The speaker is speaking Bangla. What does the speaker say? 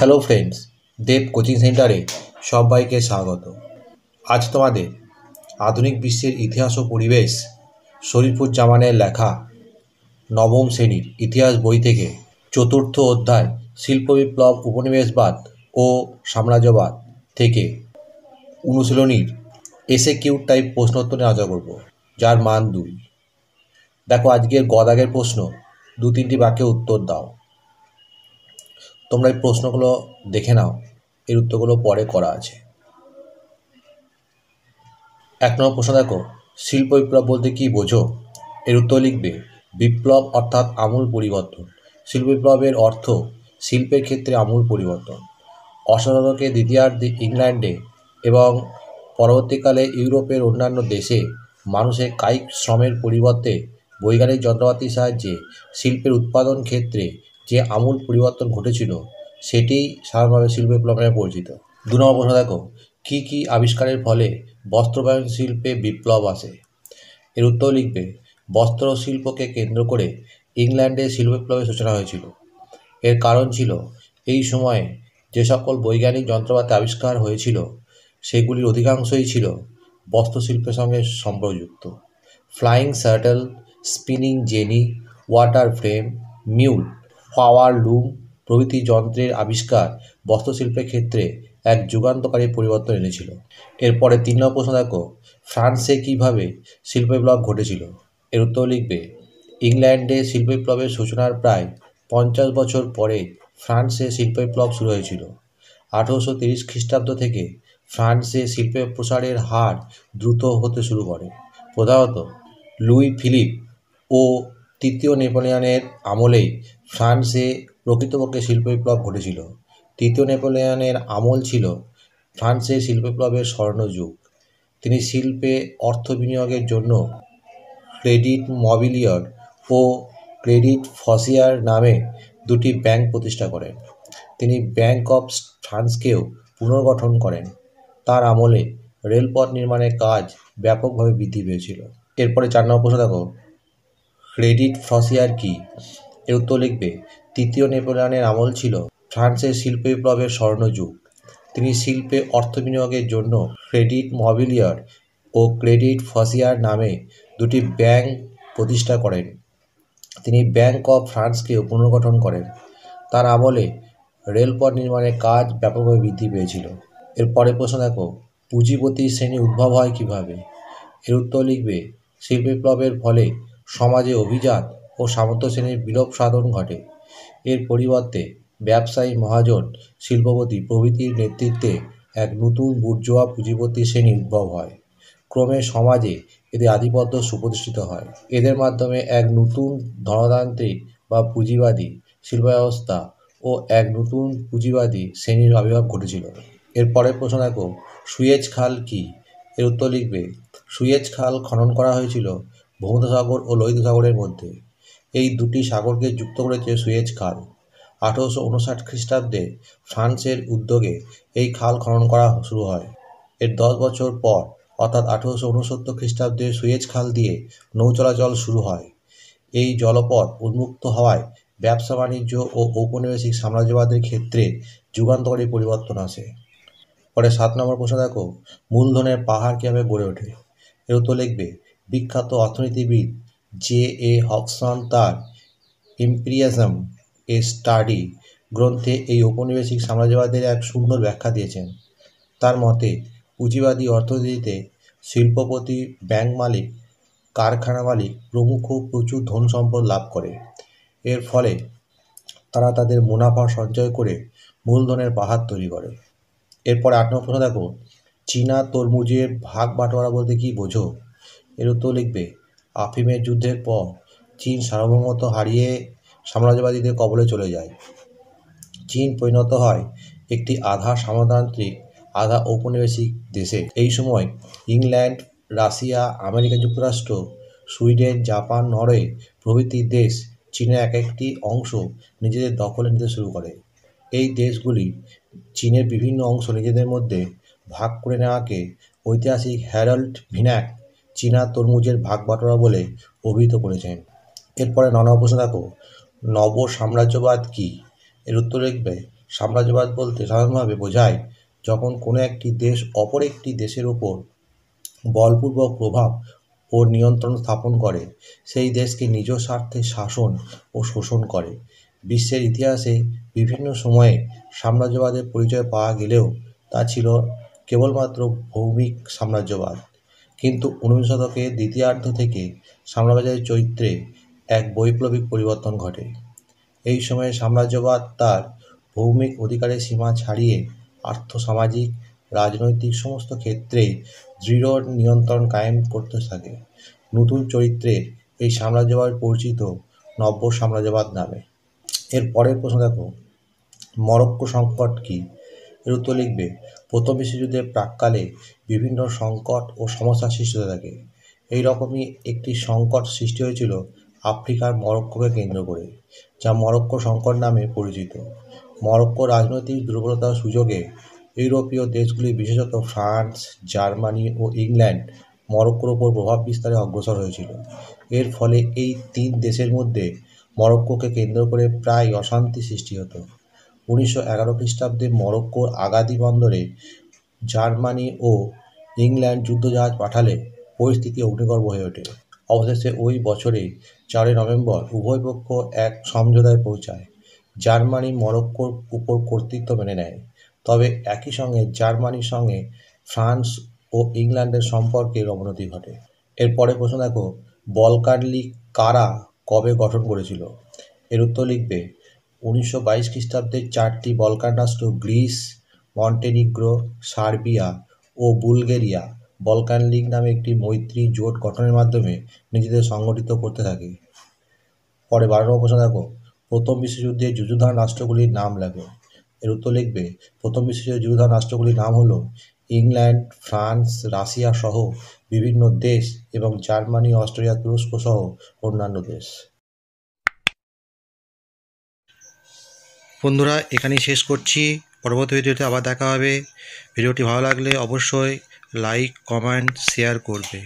হ্যালো ফ্রেন্ডস, দেব কোচিং সেন্টারে সবাইকে স্বাগত। আজ তোমাদের আধুনিক বিশ্বের ইতিহাস ও পরিবেশ শরীফুজ্জামানের লেখা নবম শ্রেণীর ইতিহাস বই থেকে চতুর্থ অধ্যায় শিল্প বিপ্লব, উপনিবেশবাদ ও সাম্রাজ্যবাদ থেকে অনুশীলনীর এসএকিউ টাইপ প্রশ্নোত্তর নিয়ে আলোচনা করব, যার মান 2। দেখো, আজকের গদাগের প্রশ্ন 2-3টি বাক্যে উত্তর দাও। তোমরা এই প্রশ্নগুলো দেখে নাও, এর উত্তরগুলো পরে করা আছে। 1 নম্বর প্রশ্ন দেখো, শিল্প বিপ্লব বলতে কি বোঝো? এর উত্তর লিখবে বিপ্লব অর্থাৎ আমূল পরিবর্তন। শিল্প বিপ্লবের অর্থ শিল্পের ক্ষেত্রে আমূল পরিবর্তন। অষ্টাদশ শতকের দ্বিতীয়ার্ধে ইংল্যান্ডে এবং পরবর্তীকালে ইউরোপের অন্যান্য দেশে মানুষের কায়িক শ্রমের পরিবর্তে বৈজ্ঞানিক যন্ত্রপাতির সাহায্যে শিল্পের উৎপাদন ক্ষেত্রে যে আমূল পরিবর্তন ঘটেছিল সেটি সাধারণভাবে শিল্প বিপ্লব নামে পরিচিত। 2 নম্বর প্রশ্ন দেখো, কী কী আবিষ্কারের ফলে বস্ত্রবায়ন শিল্পে বিপ্লব আসে? এর উত্তর লিখবে বস্ত্র শিল্পকে কেন্দ্র করে ইংল্যান্ডে শিল্প বিপ্লবের সূচনা হয়েছিল। এর কারণ ছিল এই সময়ে যে সকল বৈজ্ঞানিক যন্ত্রপাতি আবিষ্কার হয়েছিল সেগুলির অধিকাংশই ছিল বস্ত্রশিল্পের সঙ্গে সম্পর্কযুক্ত। Flying shuttle, spinning jenny, water frame, mule, power loom প্রভৃতি যন্ত্রের আবিষ্কার বস্ত্রশিল্পের ক্ষেত্রে এক যুগান্তকারী পরিবর্তন এনেছিল। এরপরে 3 নম্বর প্রশ্ন দেখো, ফ্রান্সে কীভাবে শিল্প বিপ্লব ঘটেছিল? এর উত্তর লিখবে ইংল্যান্ডে শিল্প বিপ্লবের সূচনার প্রায় 50 বছর পরে ফ্রান্সে শিল্প বিপ্লব শুরু হয়েছিল। 1830 খ্রিস্টাব্দ থেকে ফ্রান্সে শিল্পের প্রসারের হার দ্রুত হতে শুরু করে। প্রধানত লুই ফিলিপ ও তৃতীয় নেপোলিয়নের আমলেই ফ্রান্সে প্রকৃতপক্ষে শিল্প বিপ্লব ঘটেছিল। তৃতীয় নেপোলিয়নের আমল ছিল ফ্রান্সের শিল্প বিপ্লবের স্বর্ণযুগ। তিনি শিল্পে অর্থ বিনিয়োগের জন্য ক্রেডিট মবিলিয়র ও ক্রেডিট ফসিয়ার নামে 2টি ব্যাংক প্রতিষ্ঠা করেন। তিনি ব্যাংক অফ ফ্রান্সকেও পুনর্গঠন করেন। তার আমলে রেলপথ নির্মাণের কাজ ব্যাপকভাবে বৃদ্ধি পেয়েছিল। এরপরে 4 নম্বর প্রশ্ন দেখো, ক্রেডিট ফসিয়ার কি? এর উত্তর লিখবে তৃতীয় নেপোলিয়নের আমল ছিল ফ্রান্সের শিল্প বিপ্লবের স্বর্ণযুগ। তিনি শিল্পে অর্থ বিনিয়োগের জন্য ক্রেডিট মবিলিয়র ও ক্রেডিট ফসিয়ার নামে 2টি ব্যাংক প্রতিষ্ঠা করেন। তিনি ব্যাংক অফ ফ্রান্সকেও পুনর্গঠন করেন। তার আমলে রেলপথ নির্মাণের কাজ ব্যাপকভাবে বৃদ্ধি পেয়েছিল। এরপরে প্রশ্ন দেখো, পুঁজিপতি শ্রেণী উদ্ভব হয় কীভাবে? এর উত্তর লিখবে শিল্প বিপ্লবের ফলে সমাজে অভিজাত ও সামন্ত শ্রেণীর বিলোপ সাধন ঘটে। এর পরিবর্তে ব্যবসায়ী, মহাজন, শিল্পপতি প্রভৃতির নেতৃত্বে এক নতুন বুর্জোয়া পুঁজিপতি শ্রেণী উদ্ভব হয়। ক্রমে সমাজে এদের আধিপত্য সুপ্রতিষ্ঠিত হয়। এদের মাধ্যমে এক নতুন ধনতান্ত্রিক বা পুঁজিবাদী শিল্প ব্যবস্থা ও এক নতুন পুঁজিবাদী শ্রেণীর আবির্ভাব ঘটেছিল। এরপরের প্রশ্ন দেখো, সুয়েজ খাল কি? এর উত্তর লিখবে সুয়েজ খাল খনন করা হয়েছিল ভূমধ্যসাগর ও লোহিত সাগরের মধ্যে। এই 2টি সাগরকে যুক্ত করেছে সুয়েজ খাল। 1859 খ্রিস্টাব্দে ফ্রান্সের উদ্যোগে এই খাল খনন করা শুরু হয়। এর 10 বছর পর অর্থাৎ 1869 খ্রিস্টাব্দে সুয়েজ খাল দিয়ে নৌ চলাচল শুরু হয়। এই জলপথ উন্মুক্ত হওয়ায় ব্যবসা বাণিজ্য ও ঔপনিবেশিক সাম্রাজ্যবাদের ক্ষেত্রে যুগান্তকারী পরিবর্তন আসে। পরে 7 নম্বর প্রশ্ন দেখো, মূলধনের পাহাড় কীভাবে গড়ে ওঠে? এর উত্তর লিখবে বিখ্যাত অর্থনীতিবিদ J.A. হবসন তার ইম্পিরিয়ালিজম এ স্টাডি গ্রন্থে এই ঔপনিবেশিক সাম্রাজ্যবাদের এক সুন্দর ব্যাখ্যা দিয়েছেন। তার মতে পুঁজিবাদী অর্থনীতিতে শিল্পপতি, ব্যাংক মালিক, কারখানা মালিক প্রমুখ প্রচুর ধন সম্পদ লাভ করে। এর ফলে তারা তাদের মুনাফা সঞ্চয় করে মূলধনের পাহাড় তৈরি করে। এরপরে 8 নম্বর প্রশ্ন দেখো, চীনা তরমুজের ভাগ বাটোয়ারা বলতে কি বোঝো? এর উত্তর লিখবে আফিমের যুদ্ধের পর চীন সার্বভৌমত্ব হারিয়ে সাম্রাজ্যবাদীদের কবলে চলে যায়। চীন পরিণত হয় একটি আধা সামন্ততান্ত্রিক আধা ঔপনিবেশিক দেশে। এই সময় ইংল্যান্ড, রাশিয়া, আমেরিকা যুক্তরাষ্ট্র, সুইডেন, জাপান, নরওয়ে প্রভৃতি দেশ চীনের এক একটি অংশ নিজেদের দখলে নিতে শুরু করে। এই দেশগুলি চীনের বিভিন্ন অংশ নিজেদের মধ্যে ভাগ করে নেওয়াকে ঐতিহাসিক হ্যারল্ড ভিন্যাক চীনা তরমুজের ভাগ বাটোয়ারা বলে অভিহিত করেছেন। এরপরে 9 নম্বর প্রশ্ন দেখো, নব সাম্রাজ্যবাদ কি? এর উত্তর লিখবে সাম্রাজ্যবাদ বলতে সাধারণভাবে বোঝায় যখন কোনো একটি দেশ অপর একটি দেশের ওপর বলপূর্বক প্রভাব ও নিয়ন্ত্রণ স্থাপন করে, সেই দেশকে নিজ স্বার্থে শাসন ও শোষণ করে। বিশ্বের ইতিহাসে বিভিন্ন সময়ে সাম্রাজ্যবাদের পরিচয় পাওয়া গেলেও তা ছিল কেবলমাত্র ভৌমিক সাম্রাজ্যবাদ। কিন্তু 19 শতকের দ্বিতীয়ার্ধ থেকে সাম্রাজ্যবাদের চরিত্রে এক বৈপ্লবিক পরিবর্তন ঘটে। এই সময়ে সাম্রাজ্যবাদ তার ভৌমিক অধিকারের সীমা ছাড়িয়ে আর্থ-সামাজিক, রাজনৈতিক সমস্ত ক্ষেত্রে দৃঢ় নিয়ন্ত্রণ কায়েম করতে থাকে। নতুন চরিত্রে এই সাম্রাজ্যবাদ পরিচিত নব্য সাম্রাজ্যবাদ নামে। এর পরের প্রশ্ন দেখো, মরক্কো সংকট কী? এর উত্তর লিখবে, প্রথম বিশ্বযুদ্ধের প্রাক্কালে বিভিন্ন সংকট ও সমস্যার সৃষ্টি হতে থাকে। এই রকমই একটি সংকট সৃষ্টি হয়েছিল আফ্রিকার মরক্কোকে কেন্দ্র করে, যা মরক্কো সংকট নামে পরিচিত। মরক্কো রাজনৈতিক দুর্বলতার সুযোগে ইউরোপীয় দেশগুলি বিশেষত ফ্রান্স, জার্মানি ও ইংল্যান্ড মরক্কোর ওপর প্রভাব বিস্তারে অগ্রসর হয়েছিল। এর ফলে এই তিন দেশের মধ্যে মরক্কোকে কেন্দ্র করে প্রায় অশান্তি সৃষ্টি হতো। 1911 খ্রিস্টাব্দে মরক্কোর আগাদি বন্দরে জার্মানি ও ইংল্যান্ড যুদ্ধজাহাজ পাঠালে পরিস্থিতি অগ্নিগর্ভ হয়ে ওঠে। অবশেষে ওই বছরে 4 নভেম্বর উভয় পক্ষ এক সমঝোতায় পৌঁছায়। জার্মানি মরক্কোর উপর কর্তৃত্ব মেনে নেয়, তবে একই সঙ্গে জার্মানির সঙ্গে ফ্রান্স ও ইংল্যান্ডের সম্পর্কের অবনতি ঘটে। এর পরে প্রশ্ন দেখো, বলকান লীগ কারা কবে গঠন করেছিল? এর উত্তর লিখবে, 1922 খ্রিস্টাব্দে 4টি বলকান রাষ্ট্র গ্রিস, মন্টেনিগ্রো, সার্বিয়া ও বুলগেরিয়া বলকান লীগ নামে একটি মৈত্রী জোট গঠনের মাধ্যমে নিজেদের সংগঠিত করতে থাকে। পরে 12 নম্বর প্রশ্ন দেখো, প্রথম বিশ্বযুদ্ধে যুযুধান রাষ্ট্রগুলির নাম লেখো। এর উত্তর লিখবে, প্রথম বিশ্বযুদ্ধে যুযুধান রাষ্ট্রগুলির নাম হলো ইংল্যান্ড, ফ্রান্স, রাশিয়া সহ বিভিন্ন দেশ এবং জার্মানি, অস্ট্রিয়া, তুরস্ক সহ অন্যান্য দেশ। বন্ধুরা, এখানেই শেষ করছি। পরবর্তী ভিডিওতে আবার দেখা হবে। ভিডিওটি ভালো লাগলে অবশ্যই লাইক, কমেন্ট, শেয়ার করবে।